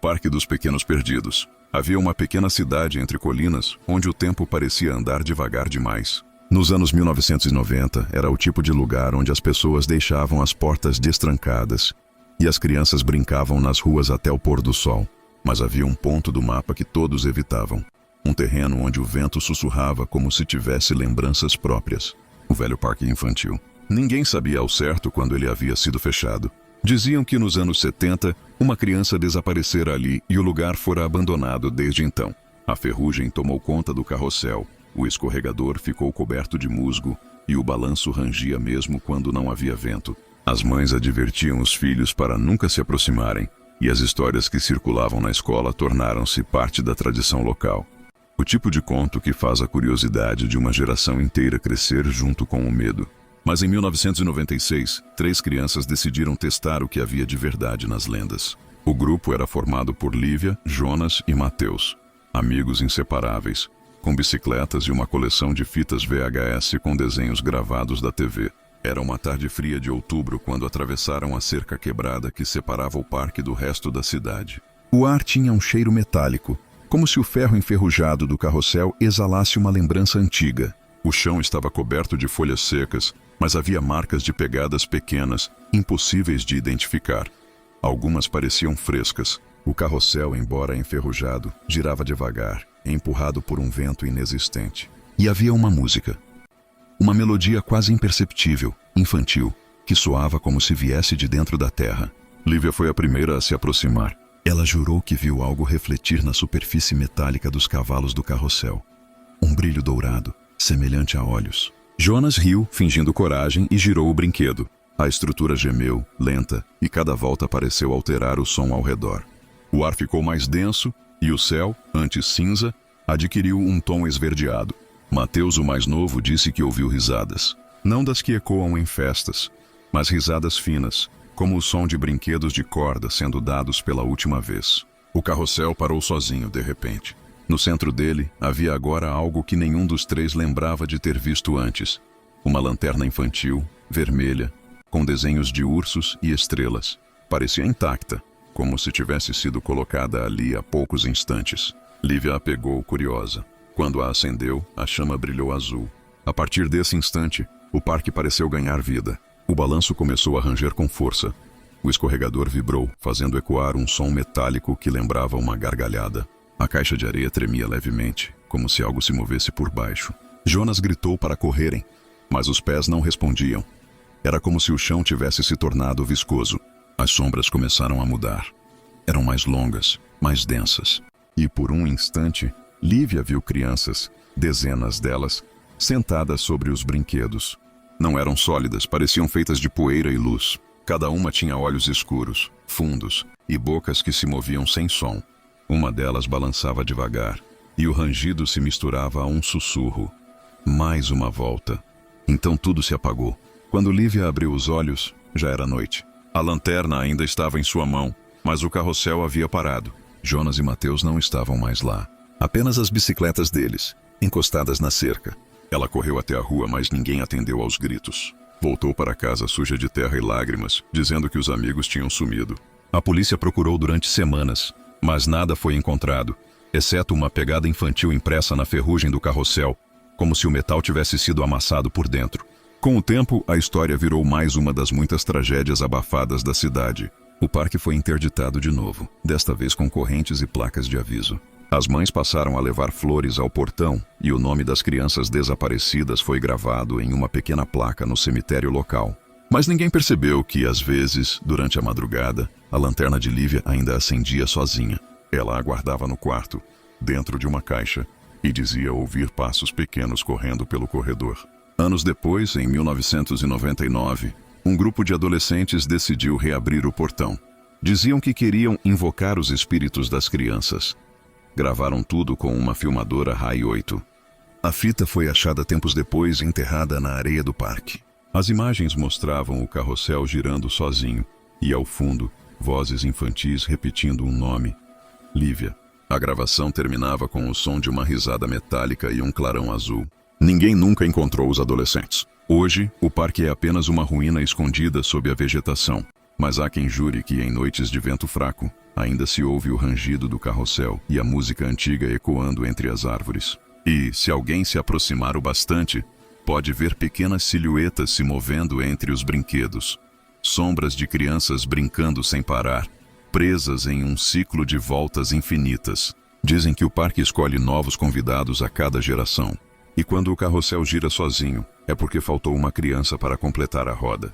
Parque dos Pequenos Perdidos. Havia uma pequena cidade entre colinas, onde o tempo parecia andar devagar demais. Nos anos 1990, era o tipo de lugar onde as pessoas deixavam as portas destrancadas e as crianças brincavam nas ruas até o pôr do sol. Mas havia um ponto do mapa que todos evitavam. Um terreno onde o vento sussurrava como se tivesse lembranças próprias. O velho parque infantil. Ninguém sabia ao certo quando ele havia sido fechado. Diziam que nos anos 70, uma criança desaparecera ali e o lugar fora abandonado desde então. A ferrugem tomou conta do carrossel, o escorregador ficou coberto de musgo e o balanço rangia mesmo quando não havia vento. As mães advertiam os filhos para nunca se aproximarem, e as histórias que circulavam na escola tornaram-se parte da tradição local. O tipo de conto que faz a curiosidade de uma geração inteira crescer junto com o medo. Mas em 1996, 3 crianças decidiram testar o que havia de verdade nas lendas. O grupo era formado por Lívia, Jonas e Mateus, amigos inseparáveis, com bicicletas e uma coleção de fitas VHS com desenhos gravados da TV. Era uma tarde fria de outubro quando atravessaram a cerca quebrada que separava o parque do resto da cidade. O ar tinha um cheiro metálico, como se o ferro enferrujado do carrossel exalasse uma lembrança antiga. O chão estava coberto de folhas secas, mas havia marcas de pegadas pequenas, impossíveis de identificar. Algumas pareciam frescas. O carrossel, embora enferrujado, girava devagar, empurrado por um vento inexistente. E havia uma música. Uma melodia quase imperceptível, infantil, que soava como se viesse de dentro da terra. Lívia foi a primeira a se aproximar. Ela jurou que viu algo refletir na superfície metálica dos cavalos do carrossel. Um brilho dourado, semelhante a olhos. Jonas riu, fingindo coragem, e girou o brinquedo. A estrutura gemeu, lenta, e cada volta pareceu alterar o som ao redor. O ar ficou mais denso, e o céu, antes cinza, adquiriu um tom esverdeado. Mateus, o mais novo, disse que ouviu risadas. Não das que ecoam em festas, mas risadas finas, como o som de brinquedos de corda sendo dados pela última vez. O carrossel parou sozinho, de repente. No centro dele, havia agora algo que nenhum dos 3 lembrava de ter visto antes. Uma lanterna infantil, vermelha, com desenhos de ursos e estrelas. Parecia intacta, como se tivesse sido colocada ali há poucos instantes. Lívia a pegou, curiosa. Quando a acendeu, a chama brilhou azul. A partir desse instante, o parque pareceu ganhar vida. O balanço começou a ranger com força. O escorregador vibrou, fazendo ecoar um som metálico que lembrava uma gargalhada. A caixa de areia tremia levemente, como se algo se movesse por baixo. Jonas gritou para correrem, mas os pés não respondiam. Era como se o chão tivesse se tornado viscoso. As sombras começaram a mudar. Eram mais longas, mais densas. E por um instante, Lívia viu crianças, dezenas delas, sentadas sobre os brinquedos. Não eram sólidas, pareciam feitas de poeira e luz. Cada uma tinha olhos escuros, fundos, e bocas que se moviam sem som. Uma delas balançava devagar, e o rangido se misturava a um sussurro. Mais uma volta. Então tudo se apagou. Quando Lívia abriu os olhos, já era noite. A lanterna ainda estava em sua mão, mas o carrossel havia parado. Jonas e Mateus não estavam mais lá. Apenas as bicicletas deles, encostadas na cerca. Ela correu até a rua, mas ninguém atendeu aos gritos. Voltou para casa suja de terra e lágrimas, dizendo que os amigos tinham sumido. A polícia procurou durante semanas, mas nada foi encontrado, exceto uma pegada infantil impressa na ferrugem do carrossel, como se o metal tivesse sido amassado por dentro. Com o tempo, a história virou mais uma das muitas tragédias abafadas da cidade. O parque foi interditado de novo, desta vez com correntes e placas de aviso. As mães passaram a levar flores ao portão e o nome das crianças desaparecidas foi gravado em uma pequena placa no cemitério local. Mas ninguém percebeu que, às vezes, durante a madrugada, a lanterna de Lívia ainda acendia sozinha. Ela aguardava no quarto, dentro de uma caixa, e dizia ouvir passos pequenos correndo pelo corredor. Anos depois, em 1999, um grupo de adolescentes decidiu reabrir o portão. Diziam que queriam invocar os espíritos das crianças. Gravaram tudo com uma filmadora RAI 8. A fita foi achada tempos depois enterrada na areia do parque. As imagens mostravam o carrossel girando sozinho, e ao fundo, vozes infantis repetindo um nome: Lívia. A gravação terminava com o som de uma risada metálica e um clarão azul. Ninguém nunca encontrou os adolescentes. Hoje, o parque é apenas uma ruína escondida sob a vegetação. Mas há quem jure que em noites de vento fraco, Ainda se ouve o rangido do carrossel e a música antiga ecoando entre as árvores. E, se alguém se aproximar o bastante, pode ver pequenas silhuetas se movendo entre os brinquedos. Sombras de crianças brincando sem parar, presas em um ciclo de voltas infinitas. Dizem que o parque escolhe novos convidados a cada geração. E quando o carrossel gira sozinho, é porque faltou uma criança para completar a roda.